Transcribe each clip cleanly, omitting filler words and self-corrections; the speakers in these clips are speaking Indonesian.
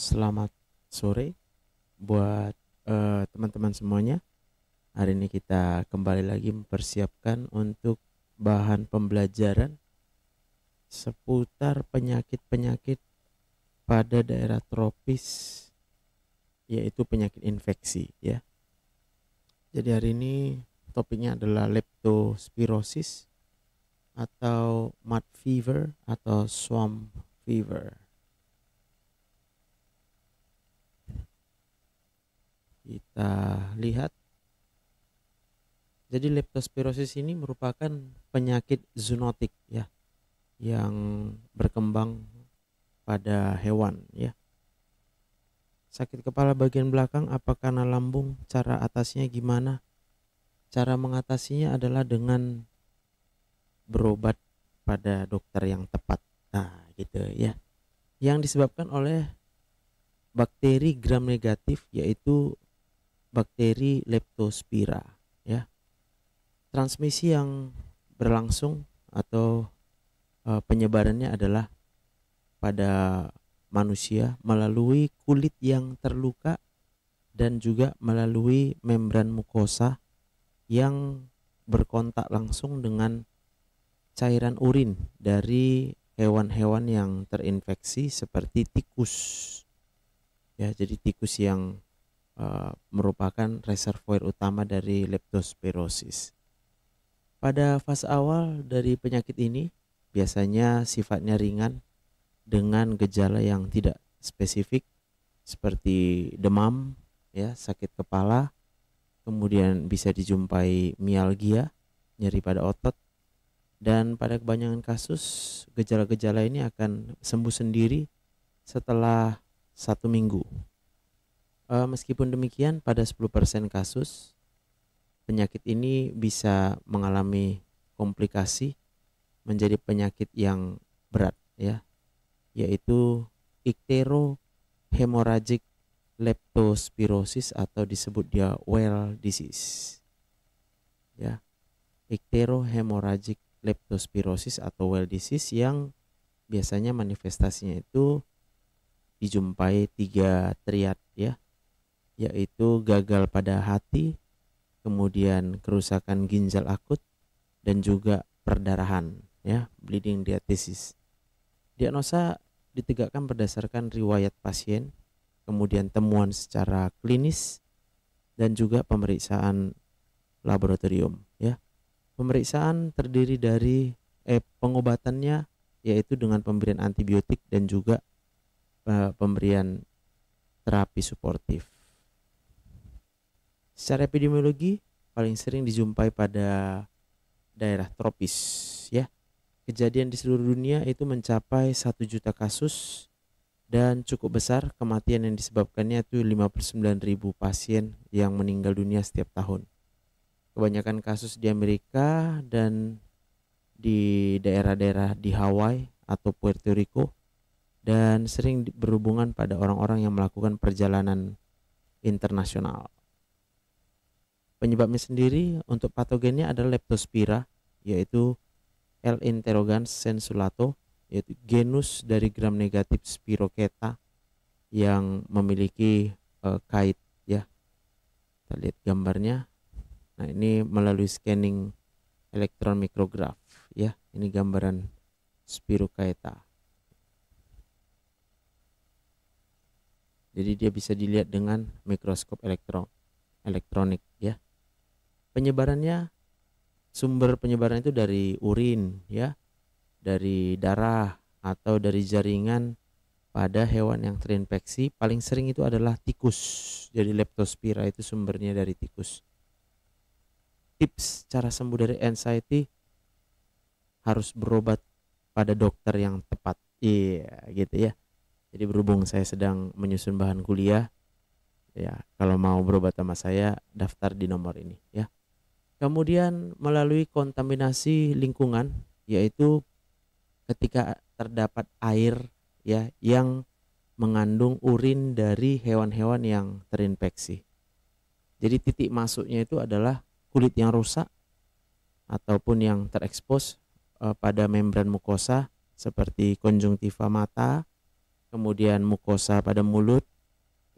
Selamat sore buat teman-teman semuanya. Hari ini kita kembali lagi mempersiapkan untuk bahan pembelajaran seputar penyakit-penyakit pada daerah tropis, yaitu penyakit infeksi ya. Jadi hari ini topiknya adalah leptospirosis atau mud fever atau swamp fever. Kita lihat. Jadi leptospirosis ini merupakan penyakit zoonotik ya, yang berkembang pada hewan ya. Sakit kepala bagian belakang apa karena lambung? Cara atasnya gimana? Cara mengatasinya adalah dengan berobat pada dokter yang tepat. Nah, gitu ya. Yang disebabkan oleh bakteri gram negatif, yaitu bakteri Leptospira ya. Transmisi yang berlangsung atau penyebarannya adalah pada manusia melalui kulit yang terluka dan juga melalui membran mukosa yang berkontak langsung dengan cairan urin dari hewan-hewan yang terinfeksi seperti tikus ya. Jadi tikus yang merupakan reservoir utama dari leptospirosis. Pada fase awal dari penyakit ini biasanya sifatnya ringan dengan gejala yang tidak spesifik seperti demam ya, sakit kepala, kemudian bisa dijumpai mialgia, nyeri pada otot, dan pada kebanyakan kasus gejala-gejala ini akan sembuh sendiri setelah 1 minggu. Meskipun demikian, pada 10% kasus penyakit ini bisa mengalami komplikasi menjadi penyakit yang berat ya, yaitu icterohemorrhagic leptospirosis atau disebut dia well disease ya. Icterohemorrhagic leptospirosis atau well disease yang biasanya manifestasinya itu dijumpai 3 triad ya, yaitu gagal pada hati, kemudian kerusakan ginjal akut, dan juga perdarahan ya, bleeding diathesis. Diagnosa ditegakkan berdasarkan riwayat pasien, kemudian temuan secara klinis, dan juga pemeriksaan laboratorium ya. Pemeriksaan terdiri dari pengobatannya yaitu dengan pemberian antibiotik dan juga pemberian terapi suportif. Secara epidemiologi paling sering dijumpai pada daerah tropis ya. Kejadian di seluruh dunia itu mencapai 1 juta kasus dan cukup besar kematian yang disebabkannya itu 59.000 pasien yang meninggal dunia setiap tahun. Kebanyakan kasus di Amerika dan di daerah-daerah di Hawaii atau Puerto Rico, dan sering berhubungan pada orang-orang yang melakukan perjalanan internasional. Penyebabnya sendiri untuk patogennya adalah Leptospira, yaitu L. interrogans sensulato, yaitu genus dari gram negatif Spirochaeta yang memiliki kait ya. Kita lihat gambarnya. Nah, ini melalui scanning elektron mikrograf ya. Ini gambaran Spirochaeta. Jadi dia bisa dilihat dengan mikroskop elektronik ya. Penyebarannya, sumber penyebaran itu dari urin ya, dari darah atau dari jaringan pada hewan yang terinfeksi. Paling sering itu adalah tikus. Jadi Leptospira itu sumbernya dari tikus. Tips cara sembuh dari anxiety, harus berobat pada dokter yang tepat. Iya gitu ya. Jadi berhubung saya sedang menyusun bahan kuliah ya, kalau mau berobat sama saya daftar di nomor ini ya. Kemudian melalui kontaminasi lingkungan, yaitu ketika terdapat air ya yang mengandung urin dari hewan-hewan yang terinfeksi. Jadi titik masuknya itu adalah kulit yang rusak ataupun yang terekspos pada membran mukosa seperti konjungtiva mata, kemudian mukosa pada mulut,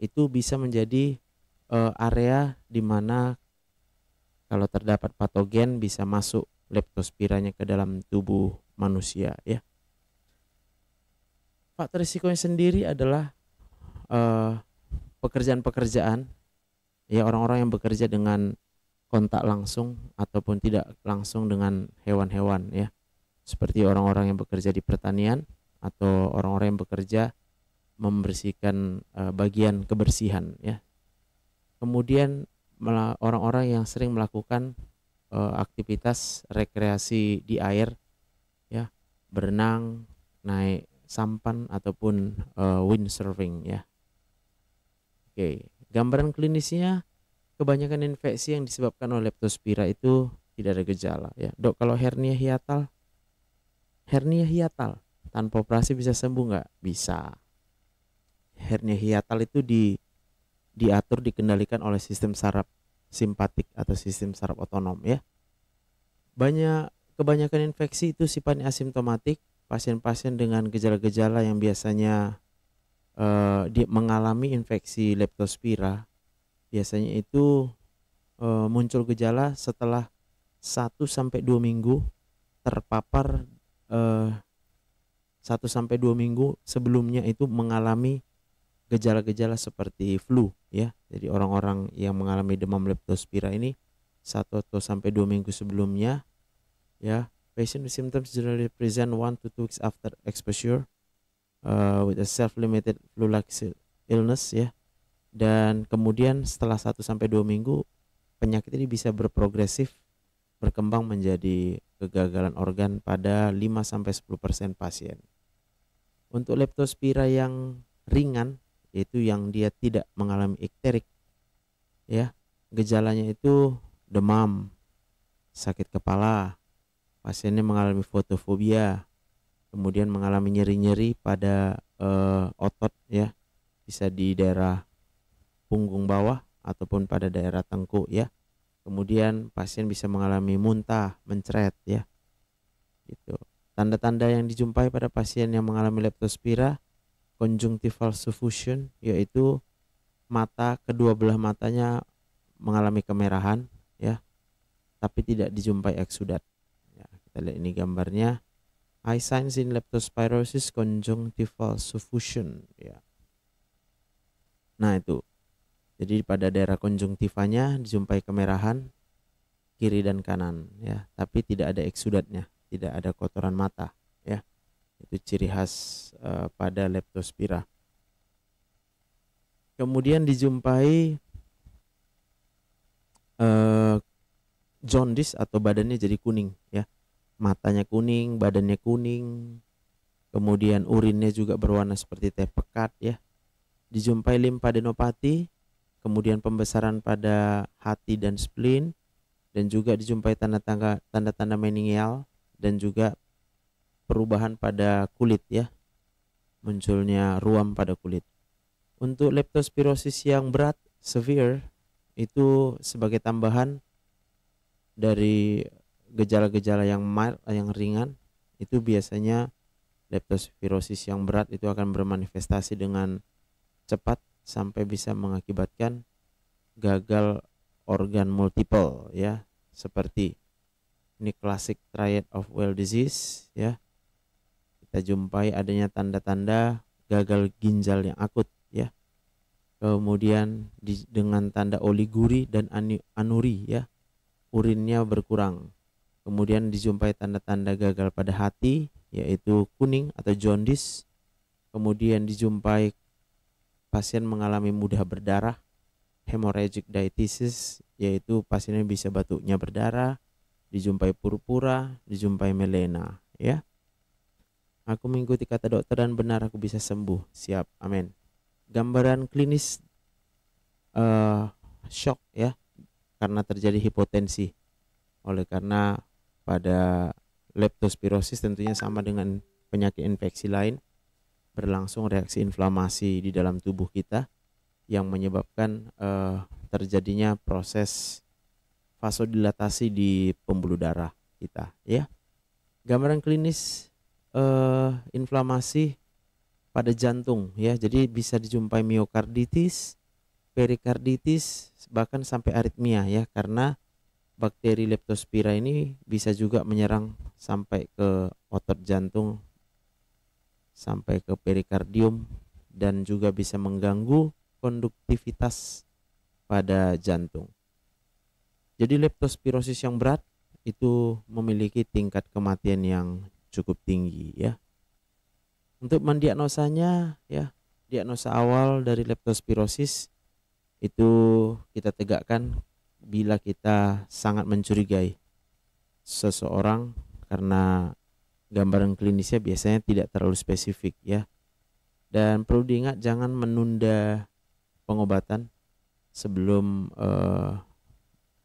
itu bisa menjadi area di mana kalau terdapat patogen bisa masuk leptospiranya ke dalam tubuh manusia ya. Faktor risikonya sendiri adalah eh, pekerjaan-pekerjaan ya, orang-orang yang bekerja dengan kontak langsung ataupun tidak langsung dengan hewan-hewan ya. Seperti orang-orang yang bekerja di pertanian atau orang-orang yang bekerja membersihkan bagian kebersihan ya. Kemudian orang-orang yang sering melakukan aktivitas rekreasi di air ya, berenang, naik sampan ataupun windsurfing ya. Oke, gambaran klinisnya kebanyakan infeksi yang disebabkan oleh leptospira itu tidak ada gejala ya. Dok, kalau hernia hiatal tanpa operasi bisa sembuh nggak? Bisa. Hernia hiatal itu diatur, dikendalikan oleh sistem saraf simpatik atau sistem saraf otonom ya. Kebanyakan infeksi itu sifatnya asimptomatik. Pasien-pasien dengan gejala-gejala yang biasanya mengalami infeksi leptospira biasanya itu muncul gejala setelah 1-2 minggu terpapar, 1-2 minggu sebelumnya itu mengalami gejala-gejala seperti flu ya. Jadi orang-orang yang mengalami demam leptospira ini 1-2 minggu sebelumnya ya. Patient with symptoms generally present 1 to 2 weeks after exposure with a self-limited flu-like illness ya. Dan kemudian setelah 1-2 minggu penyakit ini bisa berprogresif berkembang menjadi kegagalan organ pada 5-10% pasien. Untuk leptospira yang ringan, yaitu yang dia tidak mengalami ikterik ya, gejalanya itu demam, sakit kepala, pasiennya mengalami fotofobia, kemudian mengalami nyeri-nyeri pada otot ya, bisa di daerah punggung bawah ataupun pada daerah tengkuk ya. Kemudian pasien bisa mengalami muntah, mencret ya. Gitu. Tanda-tanda yang dijumpai pada pasien yang mengalami leptospira, conjunctival suffusion, yaitu kedua belah matanya mengalami kemerahan ya, tapi tidak dijumpai eksudat. Ya, kita lihat ini gambarnya. Eye signs in leptospirosis, conjunctival suffusion ya. Nah itu. Jadi pada daerah konjungtivanya dijumpai kemerahan kiri dan kanan ya, tapi tidak ada eksudatnya, tidak ada kotoran mata ya. Itu ciri khas pada leptospira. Kemudian dijumpai jaundice atau badannya jadi kuning ya. Matanya kuning, badannya kuning. Kemudian urinnya juga berwarna seperti teh pekat ya. Dijumpai limfadenopati, kemudian pembesaran pada hati dan spleen, dan juga dijumpai tanda-tanda meningeal dan juga perubahan pada kulit ya, munculnya ruam pada kulit. Untuk leptospirosis yang berat, severe, itu sebagai tambahan dari gejala-gejala yang mild, yang ringan, itu biasanya leptospirosis yang berat itu akan bermanifestasi dengan cepat sampai bisa mengakibatkan gagal organ multiple ya, seperti ini classic triad of well disease ya. Kita jumpai adanya tanda-tanda gagal ginjal yang akut ya. Kemudian dengan tanda oliguri dan anuri ya, urinnya berkurang. Kemudian dijumpai tanda-tanda gagal pada hati, yaitu kuning atau jaundice. Kemudian dijumpai pasien mengalami mudah berdarah, hemorrhagic diathesis, yaitu pasiennya bisa batuknya berdarah. Dijumpai purpura, dijumpai melena ya. Aku mengikuti kata dokter dan benar aku bisa sembuh. Siap, amin. Gambaran klinis shock ya, karena terjadi hipotensi. Oleh karena pada leptospirosis tentunya sama dengan penyakit infeksi lain, berlangsung reaksi inflamasi di dalam tubuh kita yang menyebabkan terjadinya proses vasodilatasi di pembuluh darah kita ya. Gambaran klinis inflamasi pada jantung ya. Jadi bisa dijumpai miokarditis, perikarditis, bahkan sampai aritmia ya, karena bakteri Leptospira ini bisa juga menyerang sampai ke otot jantung, sampai ke perikardium, dan juga bisa mengganggu konduktivitas pada jantung. Jadi leptospirosis yang berat itu memiliki tingkat kematian yang cukup tinggi ya. Untuk mendiagnosanya ya, diagnosa awal dari leptospirosis itu kita tegakkan bila kita sangat mencurigai seseorang, karena gambaran klinisnya biasanya tidak terlalu spesifik ya. Dan perlu diingat, jangan menunda pengobatan sebelum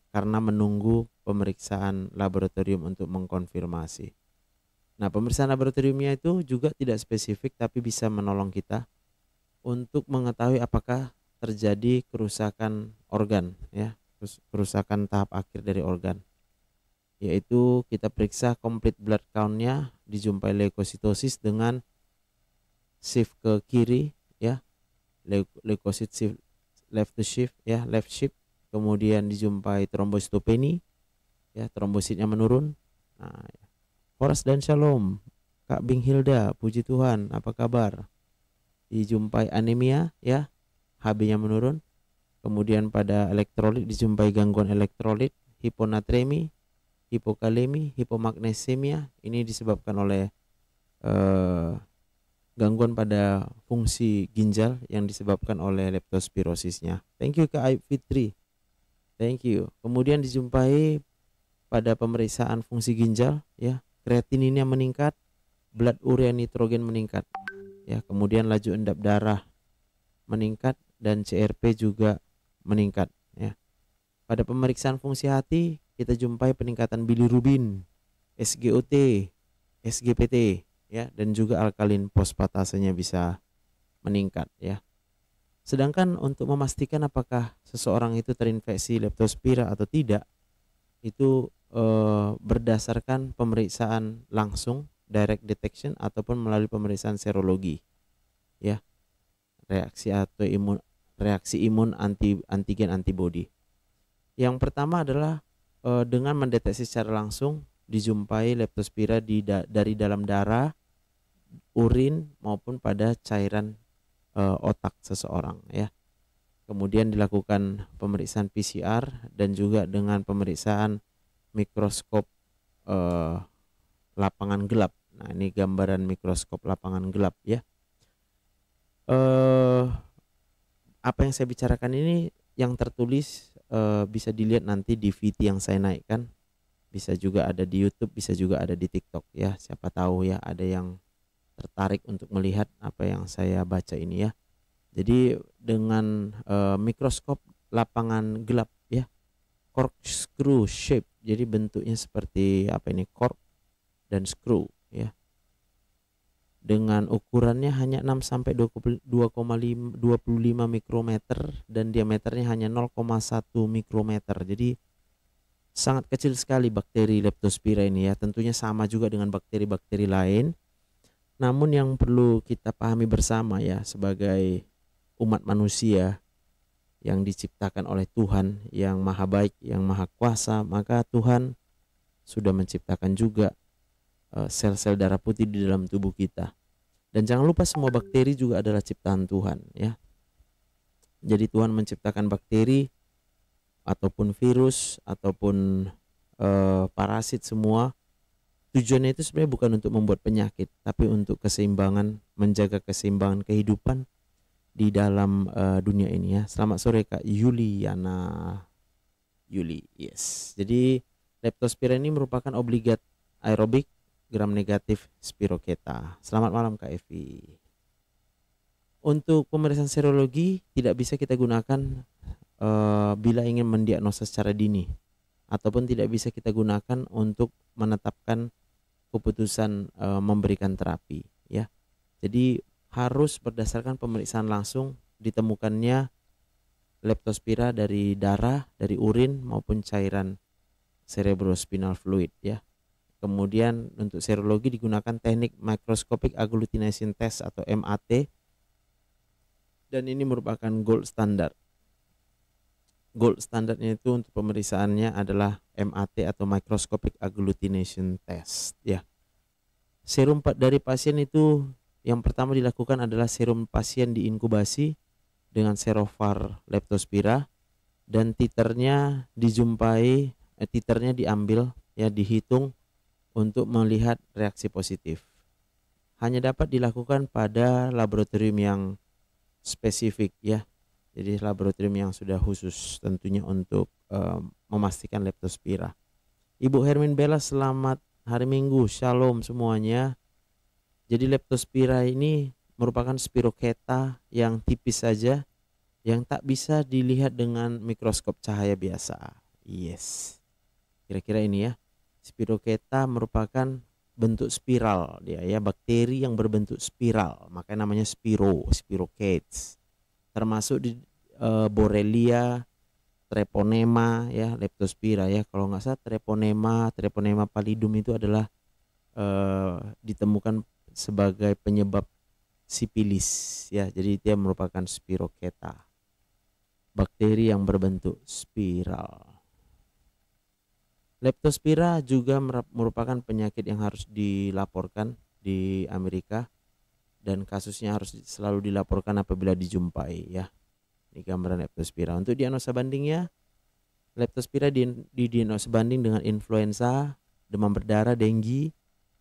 karena menunggu pemeriksaan laboratorium untuk mengkonfirmasi. Nah, pemeriksaan laboratoriumnya itu juga tidak spesifik, tapi bisa menolong kita untuk mengetahui apakah terjadi kerusakan organ ya, kerusakan tahap akhir dari organ. Yaitu kita periksa complete blood count-nya, dijumpai leukositosis dengan shift ke kiri ya, leukosit shift left to shift ya, left shift. Kemudian dijumpai trombositopeni ya, trombositnya menurun. Nah, Horas dan Shalom, Kak Bing Hilda, puji Tuhan, apa kabar? Dijumpai anemia ya, HB-nya menurun. Kemudian pada elektrolit dijumpai gangguan elektrolit, hiponatremi, hipokalemi, hipomagnesemia. Ini disebabkan oleh gangguan pada fungsi ginjal yang disebabkan oleh leptospirosisnya. Thank you Kak Aib Fitri. Thank you. Kemudian dijumpai pada pemeriksaan fungsi ginjal ya, kreatininnya meningkat, blood urea nitrogen meningkat ya, kemudian laju endap darah meningkat, dan CRP juga meningkat ya. Pada pemeriksaan fungsi hati kita jumpai peningkatan bilirubin, SGOT, SGPT ya, dan juga alkalin fosfatasenya bisa meningkat ya. Sedangkan untuk memastikan apakah seseorang itu terinfeksi leptospira atau tidak, itu berdasarkan pemeriksaan langsung, direct detection, ataupun melalui pemeriksaan serologi ya, reaksi imun antigen antibody. Yang pertama adalah dengan mendeteksi secara langsung dijumpai leptospira dari dalam darah, urin, maupun pada cairan otak seseorang ya. Kemudian dilakukan pemeriksaan PCR dan juga dengan pemeriksaan mikroskop lapangan gelap. Nah, ini gambaran mikroskop lapangan gelap ya. Apa yang saya bicarakan ini yang tertulis bisa dilihat nanti di VT yang saya naikkan. Bisa juga ada di YouTube, bisa juga ada di TikTok ya. Siapa tahu ya ada yang tertarik untuk melihat apa yang saya baca ini ya. Jadi dengan mikroskop lapangan gelap ya, corkscrew shape, jadi bentuknya seperti apa ini, cork dan screw ya, dengan ukurannya hanya 6 sampai 25 mikrometer dan diameternya hanya 0,1 mikrometer. Jadi sangat kecil sekali bakteri Leptospira ini ya. Tentunya sama juga dengan bakteri-bakteri lain. Namun yang perlu kita pahami bersama ya, sebagai umat manusia yang diciptakan oleh Tuhan yang maha baik, yang maha kuasa, maka Tuhan sudah menciptakan juga sel-sel darah putih di dalam tubuh kita. Dan jangan lupa semua bakteri juga adalah ciptaan Tuhan ya. Jadi Tuhan menciptakan bakteri ataupun virus ataupun parasit semua. Tujuannya itu sebenarnya bukan untuk membuat penyakit, tapi untuk keseimbangan, menjaga keseimbangan kehidupan di dalam dunia ini ya. Selamat sore Kak Yuliana. Yuli, yes. Jadi Leptospira ini merupakan obligat aerobik gram negatif Spirocheta. Selamat malam Kak Evi. Untuk pemeriksaan serologi tidak bisa kita gunakan bila ingin mendiagnosa secara dini, ataupun tidak bisa kita gunakan untuk menetapkan keputusan memberikan terapi ya. Jadi harus berdasarkan pemeriksaan langsung ditemukannya Leptospira dari darah, dari urin maupun cairan cerebrospinal fluid ya. Kemudian untuk serologi digunakan teknik microscopic agglutination test atau MAT, dan ini merupakan gold standar. Gold standarnya itu untuk pemeriksaannya adalah MAT atau microscopic agglutination test ya. Serum dari pasien itu yang pertama dilakukan adalah serum pasien diinkubasi dengan Serovar Leptospira, dan titernya titernya diambil ya, dihitung untuk melihat reaksi positif. Hanya dapat dilakukan pada laboratorium yang spesifik ya. Jadi laboratorium yang sudah khusus tentunya untuk memastikan Leptospira. Ibu Hermin Bella, selamat hari Minggu, shalom semuanya. Jadi Leptospira ini merupakan spirocheta yang tipis saja, yang tak bisa dilihat dengan mikroskop cahaya biasa. Yes, kira-kira ini ya. Spirocheta merupakan bentuk spiral dia ya, bakteri yang berbentuk spiral, makanya namanya spirochetes. Termasuk di Borrelia, Treponema ya, Leptospira ya. Kalau nggak salah Treponema pallidum itu adalah ditemukan sebagai penyebab sipilis ya. Jadi dia merupakan spirocheta, bakteri yang berbentuk spiral. Leptospira juga merupakan penyakit yang harus dilaporkan di Amerika, dan kasusnya harus selalu dilaporkan apabila dijumpai ya. Ini gambaran Leptospira. Untuk diagnosa bandingnya, Leptospira didiagnosa banding dengan influenza, demam berdarah, denggi,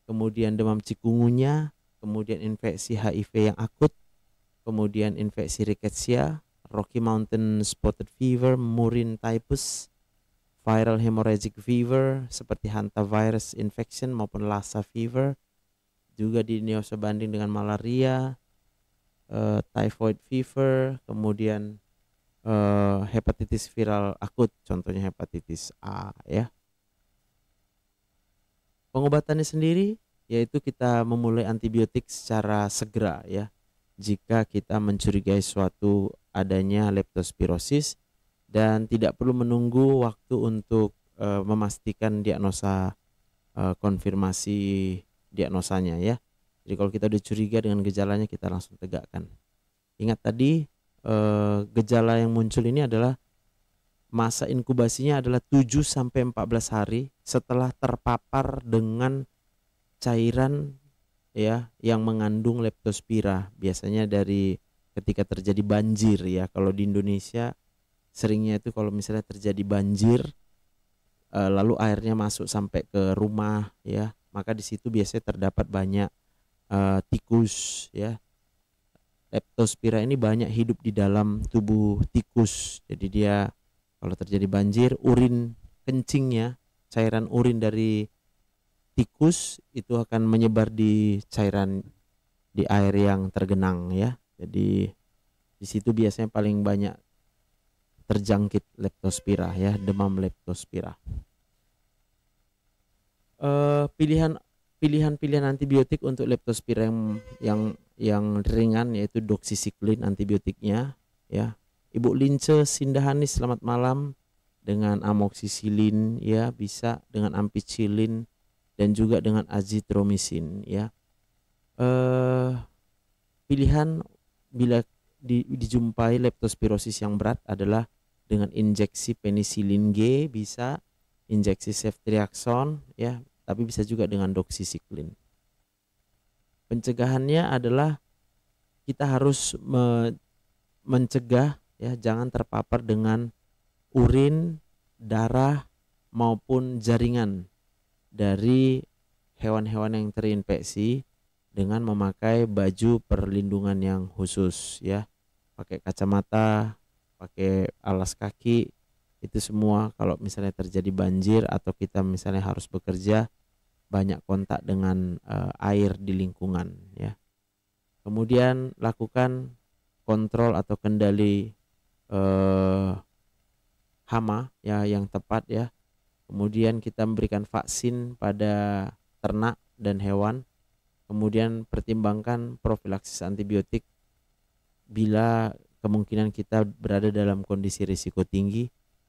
kemudian demam cikungunya, kemudian infeksi HIV yang akut, kemudian infeksi rickettsia, Rocky Mountain spotted fever, murine typhus, viral hemorrhagic fever seperti hantavirus infection maupun Lassa fever. Juga didiagnosa banding dengan malaria, typhoid fever, kemudian hepatitis viral akut, contohnya hepatitis A ya. Pengobatannya sendiri yaitu kita memulai antibiotik secara segera ya, jika kita mencurigai suatu adanya leptospirosis, dan tidak perlu menunggu waktu untuk memastikan diagnosa, konfirmasi diagnosanya ya. Jadi kalau kita udah curiga dengan gejalanya, kita langsung tegakkan. Ingat tadi gejala yang muncul ini adalah masa inkubasinya adalah 7 sampai 14 hari setelah terpapar dengan cairan ya yang mengandung Leptospira. Biasanya dari ketika terjadi banjir ya. Kalau di Indonesia seringnya itu kalau misalnya terjadi banjir lalu airnya masuk sampai ke rumah ya, maka di situ biasanya terdapat banyak tikus ya. Leptospira ini banyak hidup di dalam tubuh tikus. Jadi dia kalau terjadi banjir, urin kencingnya, cairan urin dari tikus itu akan menyebar di cairan di air yang tergenang ya. Jadi di situ biasanya paling banyak terjangkit Leptospira ya, demam Leptospira. Pilihan antibiotik untuk Leptospira yang ringan yaitu doxycycline antibiotiknya ya. Ibu Lince Sindahanis, selamat malam. Dengan amoxicillin ya, bisa dengan ampicillin dan juga dengan azithromycin ya. Pilihan bila dijumpai leptospirosis yang berat adalah dengan injeksi penicillin G, bisa injeksi ceftriaxone ya, tapi bisa juga dengan doxycycline. Pencegahannya adalah kita harus mencegah ya, jangan terpapar dengan urin, darah maupun jaringan dari hewan-hewan yang terinfeksi dengan memakai baju perlindungan yang khusus ya, pakai kacamata, pakai alas kaki. Itu semua kalau misalnya terjadi banjir atau kita misalnya harus bekerja banyak kontak dengan air di lingkungan ya. Kemudian lakukan kontrol atau kendali hama ya yang tepat ya. Kemudian kita memberikan vaksin pada ternak dan hewan. Kemudian pertimbangkan profilaksis antibiotik bila kemungkinan kita berada dalam kondisi risiko tinggi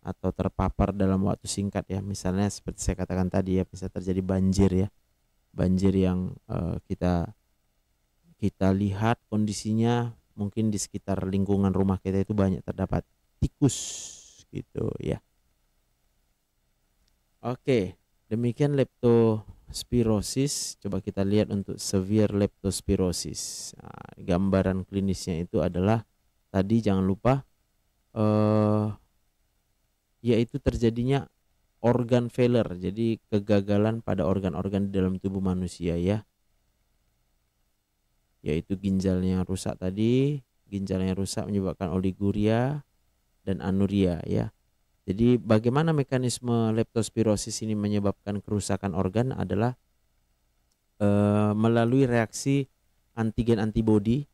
atau terpapar dalam waktu singkat ya. Misalnya seperti saya katakan tadi ya, bisa terjadi banjir ya. Banjir yang kita lihat kondisinya mungkin di sekitar lingkungan rumah kita itu banyak terdapat tikus gitu ya. Oke, demikian leptospirosis. Coba kita lihat untuk severe leptospirosis. Nah, gambaran klinisnya itu adalah tadi jangan lupa yaitu terjadinya organ failure, jadi kegagalan pada organ-organ di dalam tubuh manusia ya, yaitu ginjalnya rusak tadi, ginjalnya rusak menyebabkan oliguria dan anuria ya. Jadi bagaimana mekanisme leptospirosis ini menyebabkan kerusakan organ adalah melalui reaksi antigen antibodi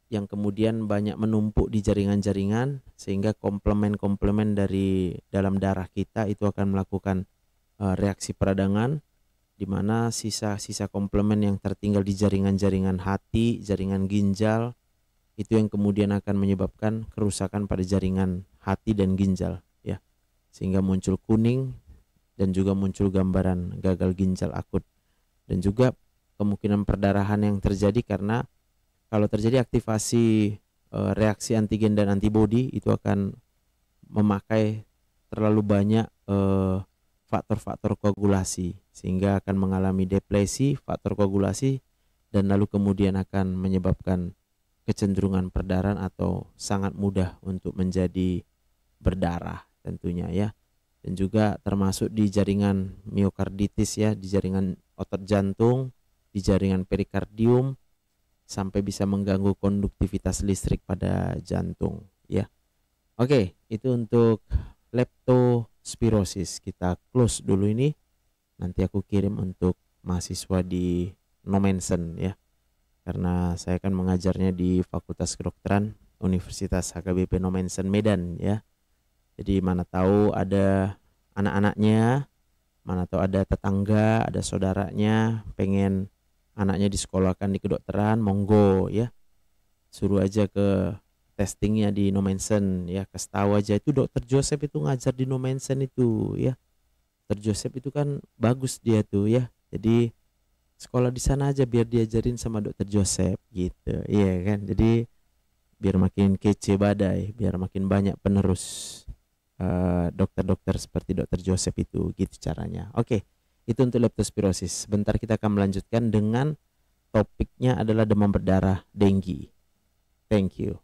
yang kemudian banyak menumpuk di jaringan-jaringan, sehingga komplemen-komplemen dari dalam darah kita itu akan melakukan reaksi peradangan, di mana sisa-sisa komplemen yang tertinggal di jaringan-jaringan hati, jaringan ginjal, itu yang kemudian akan menyebabkan kerusakan pada jaringan hati dan ginjal ya, sehingga muncul kuning dan juga muncul gambaran gagal ginjal akut, dan juga kemungkinan perdarahan yang terjadi karena kalau terjadi aktivasi reaksi antigen dan antibodi itu akan memakai terlalu banyak faktor-faktor koagulasi, sehingga akan mengalami depresi faktor koagulasi dan lalu kemudian akan menyebabkan kecenderungan perdarahan atau sangat mudah untuk menjadi berdarah tentunya ya. Dan juga termasuk di jaringan miokarditis ya, di jaringan otot jantung, di jaringan perikardium, sampai bisa mengganggu konduktivitas listrik pada jantung ya. Oke, itu untuk leptospirosis. Kita close dulu ini. Nanti aku kirim untuk mahasiswa di Nommensen ya, karena saya akan mengajarnya di Fakultas Kedokteran Universitas HKBP Nommensen Medan ya. Jadi mana tahu ada anak-anaknya, mana tahu ada tetangga, ada saudaranya pengen anaknya disekolahkan di kedokteran, monggo ya, suruh aja ke testingnya di Nommensen ya, kasih tahu aja itu Dokter Joseph itu ngajar di Nommensen itu ya. Dokter Joseph itu kan bagus dia tuh ya, jadi sekolah di sana aja biar diajarin sama Dokter Joseph gitu, iya kan. Jadi biar makin kece badai, biar makin banyak penerus dokter-dokter seperti Dokter Joseph itu, gitu caranya. Oke. Itu untuk leptospirosis. Sebentar kita akan melanjutkan dengan topiknya adalah demam berdarah, denggi. Thank you.